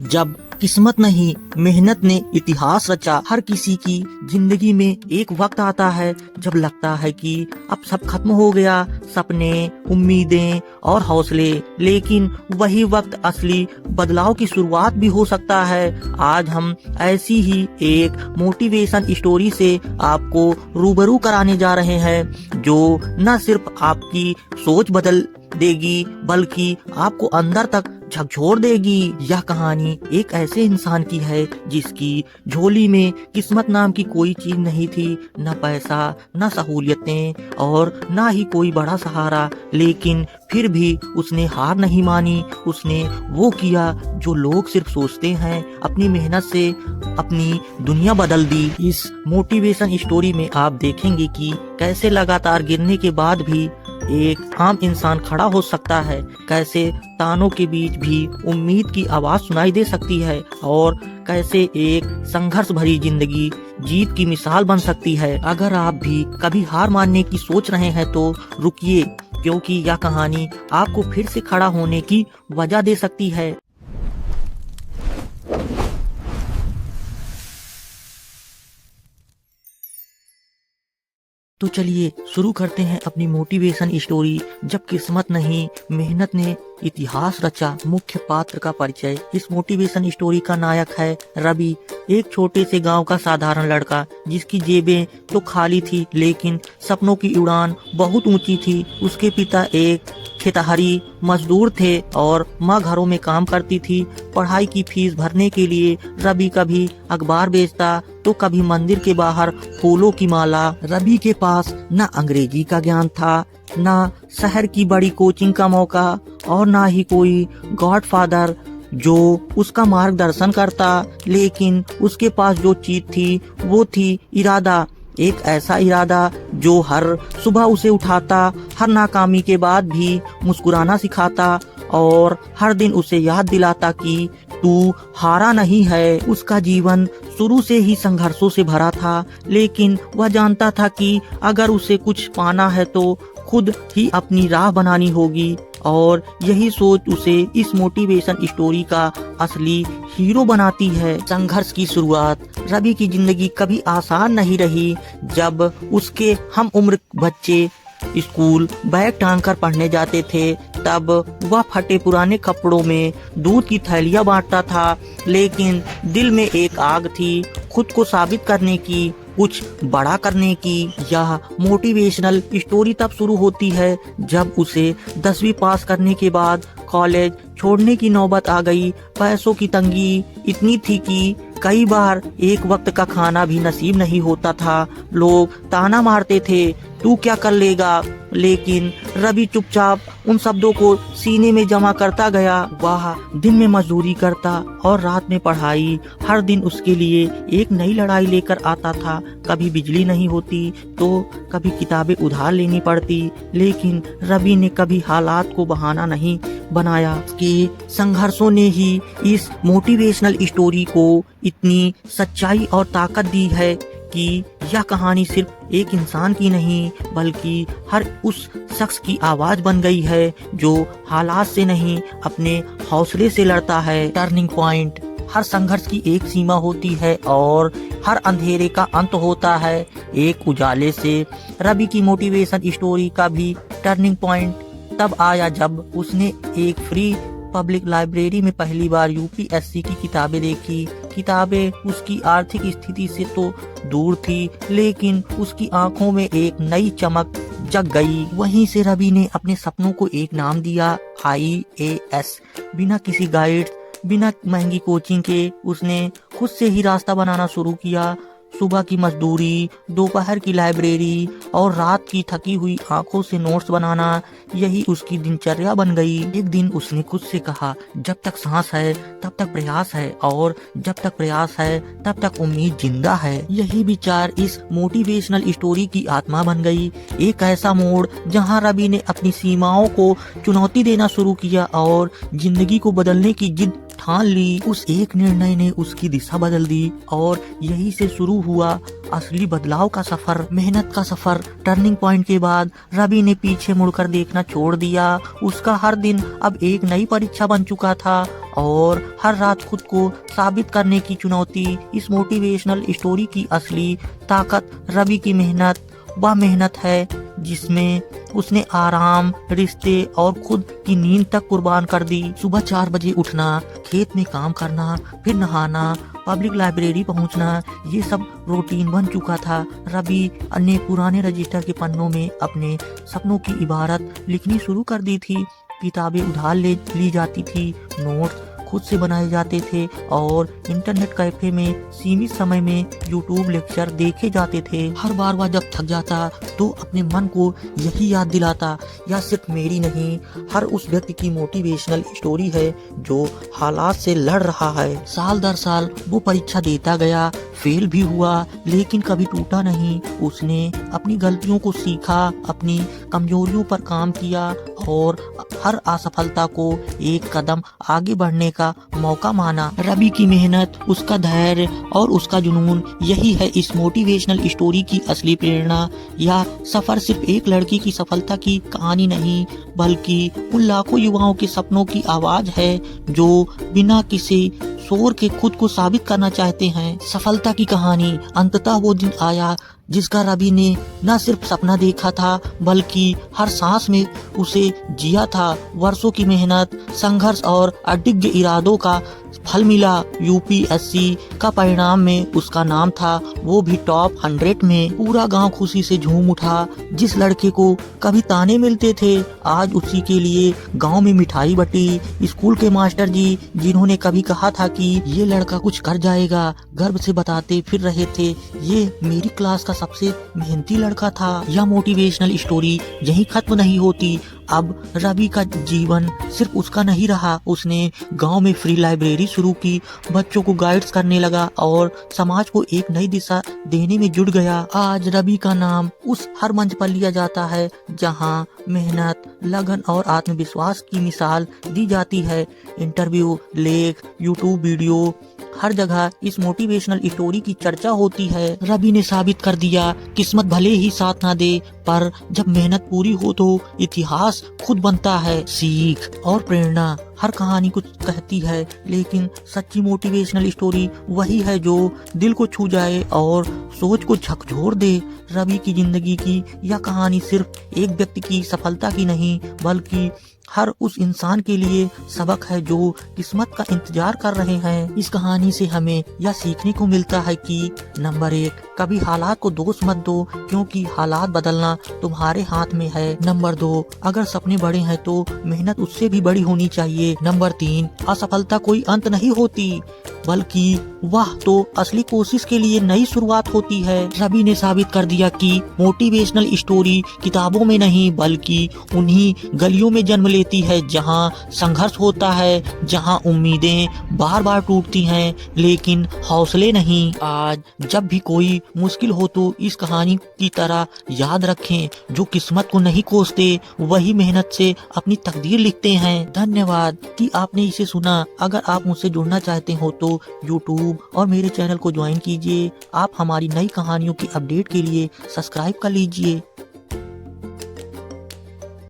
जब किस्मत नहीं मेहनत ने इतिहास रचा। हर किसी की जिंदगी में एक वक्त आता है जब लगता है कि अब सब खत्म हो गया, सपने, उम्मीदें और हौसले। लेकिन वही वक्त असली बदलाव की शुरुआत भी हो सकता है। आज हम ऐसी ही एक मोटिवेशन स्टोरी से आपको रूबरू कराने जा रहे हैं जो न सिर्फ आपकी सोच बदल देगी बल्कि आपको अंदर तक झकझोर देगी। यह कहानी एक ऐसे इंसान की है जिसकी झोली में किस्मत नाम की कोई चीज नहीं थी, न पैसा, न सहूलियतें और न ही कोई बड़ा सहारा। लेकिन फिर भी उसने हार नहीं मानी। उसने वो किया जो लोग सिर्फ सोचते हैं। अपनी मेहनत से अपनी दुनिया बदल दी। इस मोटिवेशन स्टोरी में आप देखेंगे कि कैसे लगातार गिरने के बाद भी एक आम इंसान खड़ा हो सकता है, कैसे तानों के बीच भी उम्मीद की आवाज सुनाई दे सकती है और कैसे एक संघर्ष भरी जिंदगी जीत की मिसाल बन सकती है। अगर आप भी कभी हार मानने की सोच रहे हैं तो रुकिए, क्योंकि यह कहानी आपको फिर से खड़ा होने की वजह दे सकती है। तो चलिए शुरू करते हैं अपनी मोटिवेशन स्टोरी। जब किस्मत नहीं मेहनत ने इतिहास रचा। मुख्य पात्र का परिचय। इस मोटिवेशन स्टोरी का नायक है रवि, एक छोटे से गांव का साधारण लड़का जिसकी जेबें तो खाली थी लेकिन सपनों की उड़ान बहुत ऊंची थी। उसके पिता एक खेतहरी मजदूर थे और माँ घरों में काम करती थी। पढ़ाई की फीस भरने के लिए रवि कभी अखबार बेचता तो कभी मंदिर के बाहर फूलों की माला। रवि के पास न अंग्रेजी का ज्ञान था, न शहर की बड़ी कोचिंग का मौका और न ही कोई गॉडफादर जो उसका मार्गदर्शन करता। लेकिन उसके पास जो चीज थी वो थी इरादा। एक ऐसा इरादा जो हर सुबह उसे उठाता, हर नाकामी के बाद भी मुस्कुराना सिखाता और हर दिन उसे याद दिलाता कि तू हारा नहीं है। उसका जीवन शुरू से ही संघर्षों से भरा था, लेकिन वह जानता था कि अगर उसे कुछ पाना है तो खुद ही अपनी राह बनानी होगी। और यही सोच उसे इस मोटिवेशन स्टोरी का असली हीरो बनाती है। संघर्ष की शुरुआत। रवि की जिंदगी कभी आसान नहीं रही। जब उसके हम उम्र बच्चे स्कूल बैग टांग कर पढ़ने जाते थे तब वह फटे पुराने कपड़ों में दूध की थैलियां बांटता था। लेकिन दिल में एक आग थी, खुद को साबित करने की, कुछ बड़ा करने की। यह मोटिवेशनल स्टोरी तब शुरू होती है जब उसे 10वीं पास करने के बाद कॉलेज छोड़ने की नौबत आ गई। पैसों की तंगी इतनी थी कि कई बार एक वक्त का खाना भी नसीब नहीं होता था। लोग ताना मारते थे, तू क्या कर लेगा। लेकिन रवि चुपचाप उन शब्दों को सीने में जमा करता गया। वह दिन में मजदूरी करता और रात में पढ़ाई। हर दिन उसके लिए एक नई लड़ाई लेकर आता था। कभी बिजली नहीं होती तो कभी किताबें उधार लेनी पड़ती। लेकिन रवि ने कभी हालात को बहाना नहीं बनाया। कि संघर्षों ने ही इस मोटिवेशनल स्टोरी को इतनी सच्चाई और ताकत दी है कि यह कहानी सिर्फ एक इंसान की नहीं बल्कि हर उस शख्स की आवाज बन गई है जो हालात से नहीं अपने हौसले से लड़ता है। Turning point. हर संघर्ष की एक सीमा होती है और हर अंधेरे का अंत होता है एक उजाले से। रवि की मोटिवेशन स्टोरी का भी टर्निंग पॉइंट तब आया जब उसने एक फ्री पब्लिक लाइब्रेरी में पहली बार यूपीएससी की किताबें देखी। किताबें उसकी आर्थिक स्थिति से तो दूर थी, लेकिन उसकी आंखों में एक नई चमक जग गई। वहीं से रवि ने अपने सपनों को एक नाम दिया, IAS। बिना किसी गाइड, बिना महंगी कोचिंग के उसने खुद से ही रास्ता बनाना शुरू किया। सुबह की मजदूरी, दोपहर की लाइब्रेरी और रात की थकी हुई आंखों से नोट्स बनाना, यही उसकी दिनचर्या बन गई। एक दिन उसने खुद से कहा, जब तक सांस है तब तक प्रयास है और जब तक प्रयास है तब तक उम्मीद जिंदा है। यही विचार इस मोटिवेशनल स्टोरी की आत्मा बन गई। एक ऐसा मोड़ जहां रवि ने अपनी सीमाओं को चुनौती देना शुरू किया और जिंदगी को बदलने की जिद ठान ली। उस एक निर्णय ने उसकी दिशा बदल दी और यही से शुरू हुआ असली बदलाव का सफर, मेहनत का सफर। टर्निंग पॉइंट के बाद रवि ने पीछे मुड़कर देखना छोड़ दिया। उसका हर दिन अब एक नई परीक्षा बन चुका था और हर रात खुद को साबित करने की चुनौती। इस मोटिवेशनल स्टोरी की असली ताकत रवि की मेहनत, वह मेहनत है जिसमें उसने आराम, रिश्ते और खुद की नींद तक कुर्बान कर दी। सुबह 4 बजे उठना, खेत में काम करना, फिर नहाना, पब्लिक लाइब्रेरी पहुंचना, ये सब रूटीन बन चुका था। रवि ने पुराने रजिस्टर के पन्नों में अपने सपनों की इबारत लिखनी शुरू कर दी थी। किताबें उधार ली जाती थी, नोट्स खुद से बनाए जाते थे और इंटरनेट कैफे में सीमित समय में यूट्यूब लेक्चर देखे जाते थे। हर बार वह जब थक जाता तो अपने मन को यही याद दिलाता, यह सिर्फ मेरी नहीं, हर उस व्यक्ति की मोटिवेशनल स्टोरी है जो हालात से लड़ रहा है। साल दर साल वो परीक्षा देता गया, फेल भी हुआ लेकिन कभी टूटा नहीं। उसने अपनी गलतियों को सीखा, अपनी कमजोरियों पर काम किया और हर असफलता को एक कदम आगे बढ़ने का मौका माना। रवि की मेहनत, उसका धैर्य और उसका जुनून, यही है इस मोटिवेशनल स्टोरी की असली प्रेरणा। यह सफर सिर्फ एक लड़की की सफलता की कहानी नहीं, बल्कि उन लाखों युवाओं के सपनों की आवाज है जो बिना किसी शोर के खुद को साबित करना चाहते हैं। सफलता की कहानी। अंततः वो दिन आया जिसका रवि ने न सिर्फ सपना देखा था बल्कि हर सांस में उसे जिया था। वर्षों की मेहनत, संघर्ष और अडिग इरादों का फल मिला। यूपीएससी का परिणाम में उसका नाम था, वो भी टॉप 100 में। पूरा गांव खुशी से झूम उठा। जिस लड़के को कभी ताने मिलते थे आज उसी के लिए गांव में मिठाई बटी। स्कूल के मास्टर जी जिन्होंने कभी कहा था कि ये लड़का कुछ कर जाएगा, गर्व से बताते फिर रहे थे ये मेरी क्लास का सबसे मेहनती लड़का था। यह मोटिवेशनल स्टोरी यहीं खत्म नहीं होती। अब रवि का जीवन सिर्फ उसका नहीं रहा। उसने गांव में फ्री लाइब्रेरी शुरू की, बच्चों को गाइड्स करने लगा और समाज को एक नई दिशा देने में जुट गया। आज रवि का नाम उस हर मंच पर लिया जाता है जहां मेहनत, लगन और आत्मविश्वास की मिसाल दी जाती है। इंटरव्यू, लेख, यूट्यूब वीडियो, हर जगह इस मोटिवेशनल स्टोरी की चर्चा होती है। रवि ने साबित कर दिया किस्मत भले ही साथ ना दे पर जब मेहनत पूरी हो तो इतिहास खुद बनता है। सीख और प्रेरणा। हर कहानी कुछ कहती है लेकिन सच्ची मोटिवेशनल स्टोरी वही है जो दिल को छू जाए और सोच को झकझोर दे। रवि की जिंदगी की यह कहानी सिर्फ एक व्यक्ति की सफलता की नहीं बल्कि हर उस इंसान के लिए सबक है जो किस्मत का इंतजार कर रहे हैं। इस कहानी से हमें यह सीखने को मिलता है कि नंबर 1, कभी हालात को दोष मत दो क्योंकि हालात बदलना तुम्हारे हाथ में है। नंबर 2, अगर सपने बड़े हैं तो मेहनत उससे भी बड़ी होनी चाहिए। नंबर 3, असफलता कोई अंत नहीं होती बल्कि वह तो असली कोशिश के लिए नई शुरुआत होती है। रवि ने साबित कर दिया कि मोटिवेशनल स्टोरी किताबों में नहीं बल्कि उन्हीं गलियों में जन्म लेती है जहां संघर्ष होता है, जहां उम्मीदें बार बार टूटती हैं लेकिन हौसले नहीं। आज जब भी कोई मुश्किल हो तो इस कहानी की तरह याद रखें, जो किस्मत को नहीं कोसते वही मेहनत से अपनी तकदीर लिखते हैं। धन्यवाद कि आपने इसे सुना। अगर आप मुझसे जुड़ना चाहते हो तो YouTube और मेरे चैनल को ज्वाइन कीजिए। आप हमारी नई कहानियों की अपडेट के लिए सब्सक्राइब कर लीजिए।